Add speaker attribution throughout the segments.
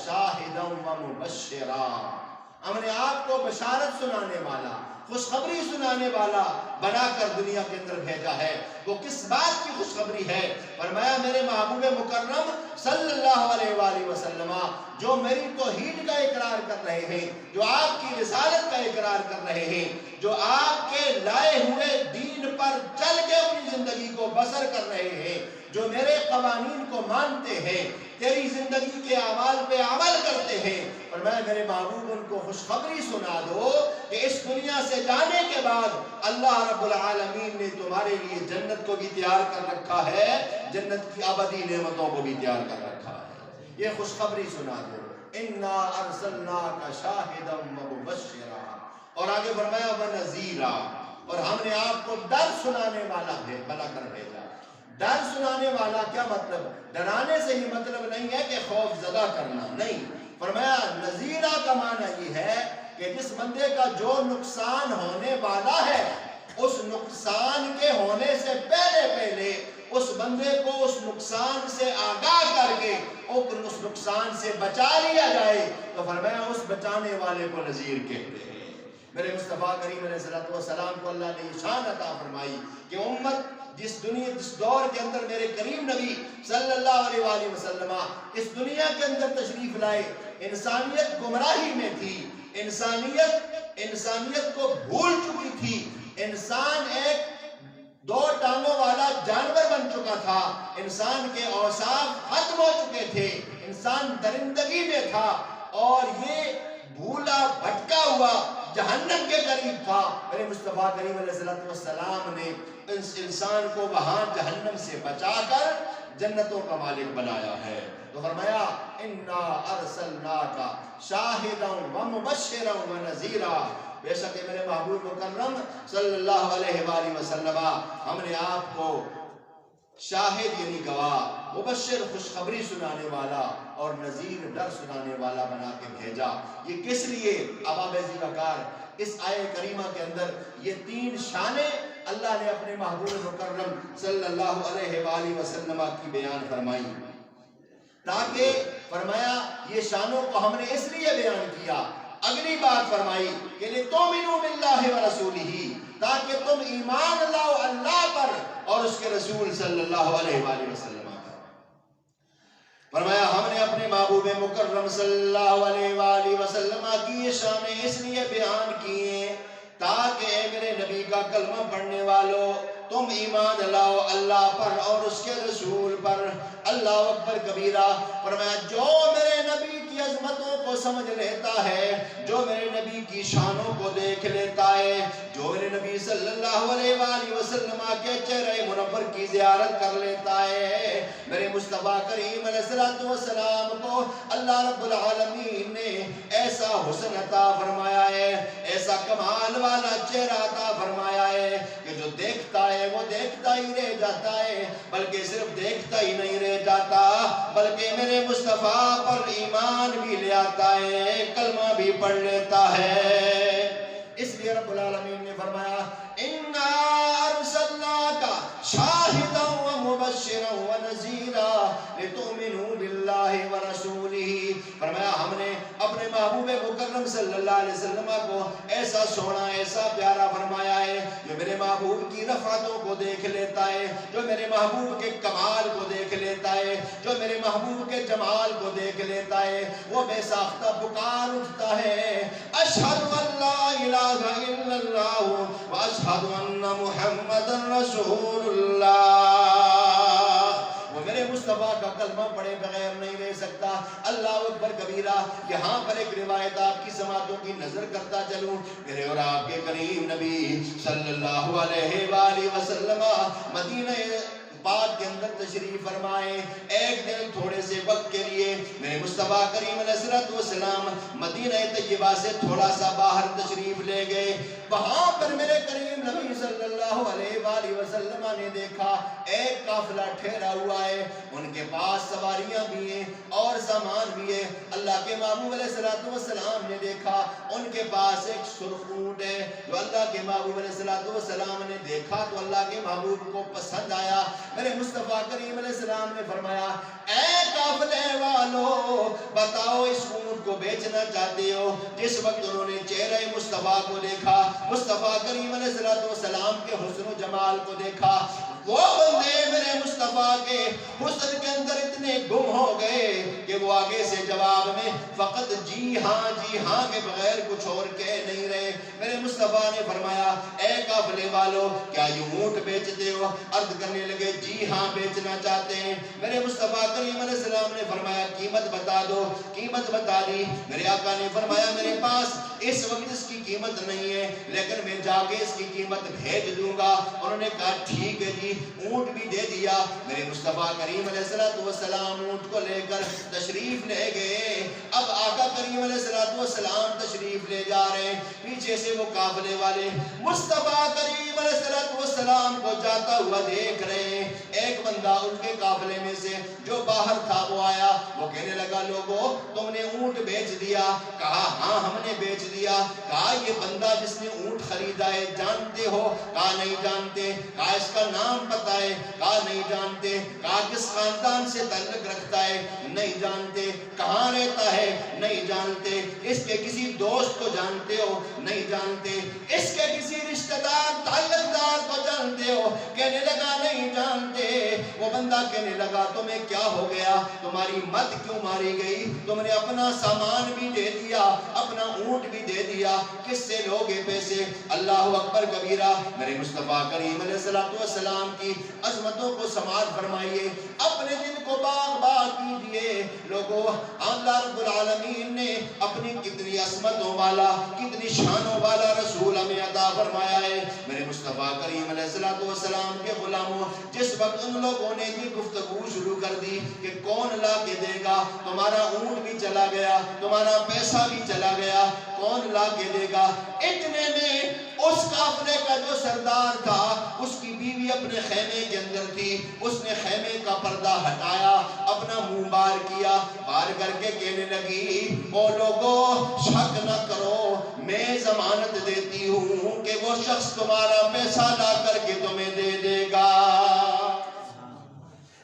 Speaker 1: شاہدا و مبشرا، ہم نے آپ کو بشارت سنانے والا، خوشخبری سنانے والا بنا کر دنیا کے اندر بھیجا ہے۔ وہ کس بات کی خوشخبری ہے؟ فرمایا میرے محبوب مکرم صلی اللہ علیہ وآلہ وسلم جو میری توحید کا اقرار کر رہے ہیں، جو آپ کی رسالت کا اقرار کر رہے ہیں، جو آپ کے لائے ہوئے دین پر چل کے اپنی زندگی کو بسر کر رہے ہیں، جو میرے قوانین کو مانتے ہیں، تیری زندگی کے اعمال پہ عمل کرتے ہیں، اور میں میرے محبوب ان کو خوشخبری سنا دو کہ اس دنیا سے جانے کے بعد اللہ رب العالمین نے تمہارے لیے جنت کو بھی تیار کر رکھا ہے، جنت کی ابدی نعمتوں کو بھی تیار کر رکھا ہے۔ یہ خوشخبری سنا دو، انا ارسلناک شاہدا و مبشرا، اور آگے فرمایا ونذیرا، اور ہم نے آپ کو ڈر سنانے والا بنا کر بھیجا۔ ڈر سنانے والا کیا مطلب؟ ڈرانے سے ہی مطلب نہیں ہے کہ خوف زدہ کرنا، نہیں، فرمایا نذیرہ کا معنی یہ ہے کہ جس بندے کا جو نقصان ہونے والا ہے اس نقصان کے ہونے سے پہلے اس بندے کو اس نقصان سے آگاہ کر کے اس نقصان سے بچا لیا جائے، تو فرمایا اس بچانے والے کو نذیر کہتے ہیں۔ میرے مصطفیٰ کریم علیہ السلام کو اللہ نے یہ شان عطا فرمائی کہ امت جس دور کے اندر میرے کریم نبی صلی اللہ علیہ وآلہ وسلم اس دنیا کے اندر تشریف لائے، انسانیت گمراہی میں تھی، انسانیت کو بھول چکی تھی، انسان ایک دو ٹانگوں والا جانور بن چکا تھا، انسان کے اوصاف ختم ہو چکے تھے، انسان درندگی میں تھا، اور یہ بھولا بھٹکا ہوا جہنم کے قریب تھا۔ میرے مصطفیٰ کریم علیہ السلام نے اس انسان کو وہاں جہنم سے بچا کر جنتوں کا مالک بنایا ہے۔ تو فرمایا انا ارسلناک شاہدا و مبشرا و نذیرا، بے شک میرے محبوب مکرم صلی اللہ علیہ وآلہ وسلم ہم نے آپ کو شاہد یعنی گواہ، مبشر خوشخبری سنانے والا، اور نذیر ڈر سنانے والا بنا کے بھیجا۔ یہ کس لیے؟ ابا بیزی وقار اس آیہ کریمہ کے اندر یہ تین شانیں اللہ نے اپنے محبوب مکرم صلی اللہ علیہ وآلہ وسلم کی بیان فرمائی، تاکہ فرمایا یہ شانوں کو ہم نے اس لیے بیان کیا۔ اگلی بات فرمائی کہ لِتُؤْمِنُوا بِاللَّهِ وَرَسُولِهِ، تاکہ تم ایمان لاؤ اللہ پر اور اس کے رسول صلی اللہ علیہ وآلہ وسلم پر۔ فرمایا ہم نے اپنے محبوب مکرم صلی اللہ علیہ وآلہ وسلم کی یہ شانیں اس لیے بیان کیے تاکہ اے میرے نبی کا کلمہ پڑھنے والوں تم ایمان لاؤ اللہ پر اور اس کے رسول پر۔ اللہ اکبر کبیرہ، فرمایا جو میرے نبی کی عظمتوں کو سمجھ لیتا ہے، جو میرے نبی کی شانوں کو دیکھ لیتا ہے، جو میرے نبی صلی اللہ علیہ وآلہ وسلم کے چہرے منور کی زیارت کر لیتا ہے، میرے مصطفیٰ کریم علیہ السلام کو اللہ رب العالمین نے ایسا حسن عطا فرمایا ہے، ایسا کمال والا چہرہ عطا فرمایا ہے کہ جو دیکھتا ہے وہ دیکھتا ہی رہ جاتا ہے، بلکہ صرف دیکھتا ہی نہیں رہ جاتا بلکہ میرے مصطفیٰ پر ایمان بھی لے آتا ہے، کلمہ بھی پڑھ لیتا ہے۔ اس لیے رب العالمین نے فرمایا اِنَّا أَرْسَلْنَاكَ شَاهِدًا وَمُبَشِّرًا وَنَذِيرًا لِتُؤْمِنُوا بِاللَّهِ وَرَسُولِهِ، فرمایا ہم نے اپنے محبوب مکرم صلی اللہ علیہ وسلم کو ایسا سونا ایسا پیارا فرمایا ہے جو میرے محبوب کی رفعتوں کو دیکھ لیتا ہے، جو میرے محبوب کے کمال کو دیکھ لیتا ہے، جو میرے محبوب کے جمال کو دیکھ لیتا ہے، وہ بے ساختہ پکار اٹھتا ہے اشہد ان لا الہ الا اللہ واشہد ان محمد رسول اللہ۔ وہ میرے مصطفیٰ کا کلمہ پڑھے بغیر نہیں رہ سکتا۔ اللہ اکبر کبیرہ، یہاں پر ایک روایت آپ کی سماعتوں کی نظر کرتا چلوں، میرے اور آپ کے کریم نبی صلی اللہ علیہ وآلہ وسلم مدینہ پاک کے اندر تشریف فرمائے، ایک دن تھوڑے سے وقت کے لیے میرے مصطفیٰ کریم علیہ السلام مدینہ طیبہ سے تھوڑا سا باہر تشریف لے گئے۔ وہاں پر میرے کریم نبی صلی اللہ علیہ وآلہ وسلم نے دیکھا ایک قافلہ ٹھہرا ہوا ہے، ان کے پاس سواریاں بھی ہیں اور سامان بھی ہے۔ اللہ کے محبوب علیہ السلام نے دیکھا ان کے پاس ایک سرخ اونٹ ہے، جو اللہ کے محبوب علیہ السلام نے دیکھا تو اللہ کے محبوب کو پسند آیا۔ میرے مصطفیٰ کریم علیہ السلام نے فرمایا اے قافلے والے والو بتاؤ اس اونٹ کو بیچنا چاہتے ہو؟ جس وقت انہوں نے چہرہ مصطفیٰ کو دیکھا، مصطفیٰ کریم علیہ السلام کے حسن و جمال کو دیکھا، وہ بندے میرے مصطفیٰ کے حسن کے اندر اتنے گم ہو گئے کہ وہ آگے سے جواب میں فقط جی ہاں کے بغیر کچھ اور کہہ نہیں رہے۔ میرے مصطفیٰ نے فرمایا اے قافلے والو کیا یہ اونٹ بیچتے ہو؟ عرض کرنے لگے جی ہاں بیچنا چاہتے ہیں۔ میرے مصطفیٰ کریم علیہ السلام نے فرمایا قیمت بتا دو۔ قیمت بتا دی۔ میرے آقا نے فرمایا میرے پاس اس وقت اس کی قیمت نہیں ہے لیکن میں جا کے اس کی قیمت بھیج دوں گا۔ انہوں نے کہا ٹھیک ہے جی، اونٹ بھی دے دیا۔ میرے مصطفیٰ کریم علیہ السلام اونٹ کو لے کر تشریف لے گئے۔ اب آقا کریم علیہ السلام تشریف لے جا رہے ہیں، پیچھے سے وہ قافلے والے مصطفیٰ کریم علیہ السلام کو جاتا ہوا دیکھ رہے ہیں۔ ایک بندہ ان کے قافلے میں سے جو باہر تھا وہ آیا، وہ کہنے لگا لوگو تم نے اونٹ بیچ دیا؟ کہا ہاں ہم نے بیچ دیا۔ کہا یہ بندہ جس نے اونٹ خریدا ہے جانتے ہو؟ کہا نہیں جانتے۔ کہا اس کا نام پتہ ہے؟ کہا نہیں جانتے۔ کہا کس خاندان سے تعلق رکھتا ہے؟ نہیں جانتے۔ کہاں رہتا ہے؟ نہیں جانتے۔ اس کے کسی دوست کو جانتے ہو؟ نہیں جانتے۔ اس کے کسی رشتہ دار تعلق دار کو جانتے ہو؟ کہنے لگا نہیں جانتے۔ وہ بندہ کہنے لگا تمہیں کیا ہو گیا؟ تمہاری مت کیوں ماری گئی؟ تم نے اپنا سامان بھی دے دیا، اپنا اونٹ بھی دے دیا، کس سے لوگے پیسے؟ اللہ اکبر کبیرہ۔ میرے مصطفیٰ کریم علیہ السلام کی عظمتوں کو سماعت فرمائیے، اپنے دل کو باغ باغ کیجئے لوگوں۔ اللہ رب العالمین نے اپنی کتنی عظمتوں والا، کتنی شانوں والا رسول ہمیں عطا فرمایا ہے۔ میرے مصطفیٰ کریم علیہ السلام کے غلاموں، جس وقت ان لوگوں نے یہ گفتگو شروع کر دی کہ کون لا کے دے گا، تمہارا اونٹ بھی چلا گیا، تمہارا پیسہ بھی چلا گیا، کون لا کے دے گا؟ اتنے میں اس قافلے کا جو سردار تھا، اس کی بیوی اپنے خیمے کے اندر تھی، اس نے خیمے کا پردہ ہٹایا، اپنا منہ بار کیا، بار کر کے کہنے لگی او لوگو شک نہ کرو، میں ضمانت دیتی ہوں کہ وہ شخص تمہارا پیسہ لا کر کے تمہیں دے دے گا۔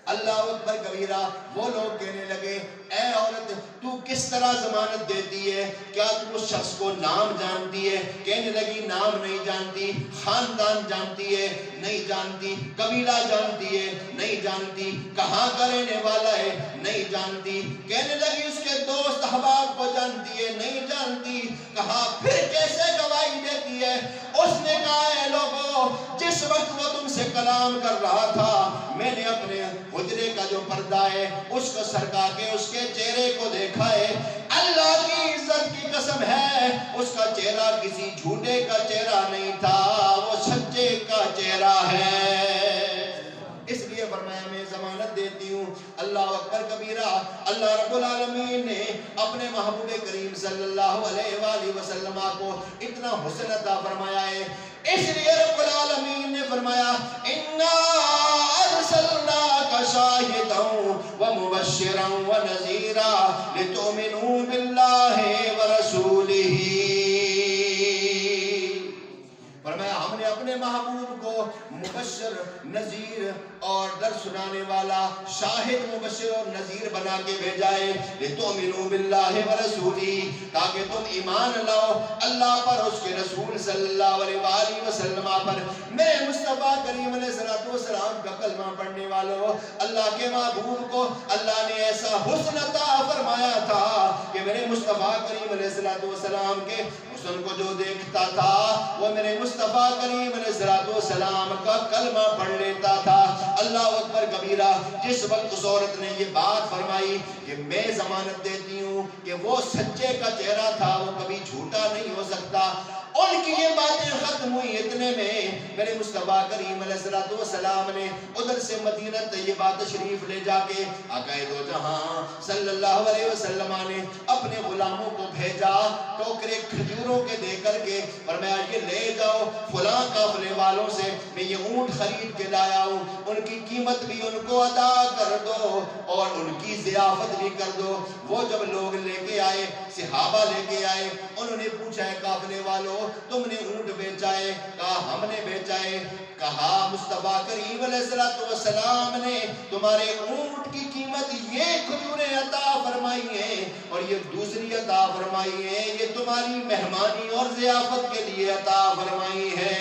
Speaker 1: اللہ اکبر کبیرہ۔ وہ لوگ کہنے لگے اے عورت تو کس طرح ضمانت دیتی ہے؟ کیا تم اس شخص کو نام جانتی ہے؟ کہنے لگی نام نہیں جانتی۔ خاندان جانتی ہے؟ نہیں جانتی۔ قبیلہ جانتی ہے؟ نہیں جانتی۔ کہاں کا رہنے والا ہے؟ نہیں جانتی۔ کہنے لگی اس کے دوست احباب کو جانتی ہے؟ نہیں جانتی۔ کہا پھر کیسے گواہی دیتی ہے؟ اس نے کہا اے لوگو جس وقت وہ تم سے کلام کر رہا تھا میں نے اپنے حجرے کا جو پردہ ہے اس کو سرکا کے اس کے چہرے کو دیکھا ہے، اللہ کی عزت کی قسم ہے اس کا چہرہ کسی جھوٹے کا چہرہ نہیں تھا، وہ سچے کا چہرہ ہے۔ اس لیے فرمایا میں ضمانت دیتی ہوں۔ اللہ اکبر کبیرہ۔ اللہ رب العالمین نے اپنے محبوب کریم صلی اللہ علیہ وآلہ وسلم کو اتنا حسن عطا فرمایا ہے، اس لیے رب العالمین نے فرمایا اِنَّا أَرْسَلْنَاكَ شَاهِدًا وَمُبَشِّرًا وَنَذِيرًا لِتُؤْمِنُوا بِاللَّهِ وَرَسُولِهِ۔ فرمایا ہم نے اپنے محبوب کو مبشر، نذیر اور ڈر سنانے والا، شاہد، مبشر اور نذیر بنا کے بھیجا ہے لِتُؤْمِنُوا بِاللَّهِ وَرَسُولِهِ، تاکہ تم ایمان لاؤ اللہ پر، اس کے رسول صلی اللہ علیہ وآلہ وسلم پر۔ میرے مصطفیٰ کریم علیہ السلام کا کلمہ پڑھنے والوں، اللہ کے محبوب کو اللہ نے ایسا حسن عطا فرمایا تھا کہ میرے مصطفیٰ کریم علیہ السلام کے حسن کو جو دیکھتا تھا وہ میرے مصطفیٰ کریم علیہ السلام کا کلمہ پڑھ لیتا تھا۔ اللہ اکبر کبیرہ۔ جس وقت اس عورت نے یہ بات فرمائی کہ میں ضمانت دیتی ہوں کہ وہ سچے کا چہرہ تھا، وہ کبھی جھوٹا نہیں ہو سکتا، ان کی یہ باتیں ختم ہوئی، اتنے میں میرے مصطفیٰ کریم علیہ السلام نے ادھر سے مدینہ طیبہ تشریف لے جا کے آقا دو جہاں صلی اللہ علیہ وسلم نے اپنے غلاموں کو بھیجا، ٹوکرے کھجوروں کے دے کر کے فرمایا یہ لے جاؤ فلاں قافلے والوں سے میں یہ اونٹ خرید کے لایا ہوں، ان کی قیمت بھی ان کو ادا کر دو اور ان کی ضیافت بھی کر دو۔ وہ جب لوگ لے کے آئے، صحابہ لے کے آئے، انہوں نے پوچھا ہے قافلے والوں تم نے اونٹ بیچا ہے؟ کہا ہم نے بیچا ہے۔ کہا مصطفیٰ کریم علیہ السلام نے تمہارے اونٹ کی قیمت یہ کھجوریں عطا فرمائی یہ دوسری عطا فرمائی ہے یہ تمہاری مہمانی اور ضیافت کے لیے عطا فرمائی ہے۔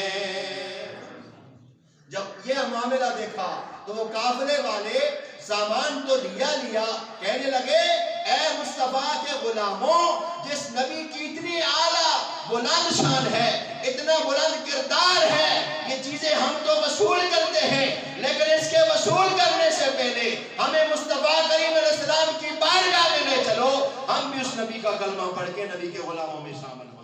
Speaker 1: جب یہ معاملہ دیکھا تو وہ قافلے والے سامان تو لیا کہنے لگے اے مصطفیٰ کے غلاموں، جس نبی کی اتنی اعلیٰ بلند شان ہے، اتنا بلند کردار ہے، یہ چیزیں ہم تو وصول کرتے ہیں، لیکن اس کے وصول کرنے سے پہلے ہمیں مصطفیٰ کریم علیہ السلام کی بارگاہ میں لے چلو، ہم بھی اس نبی کا کلمہ پڑھ کے نبی کے غلاموں میں شامل ہوں۔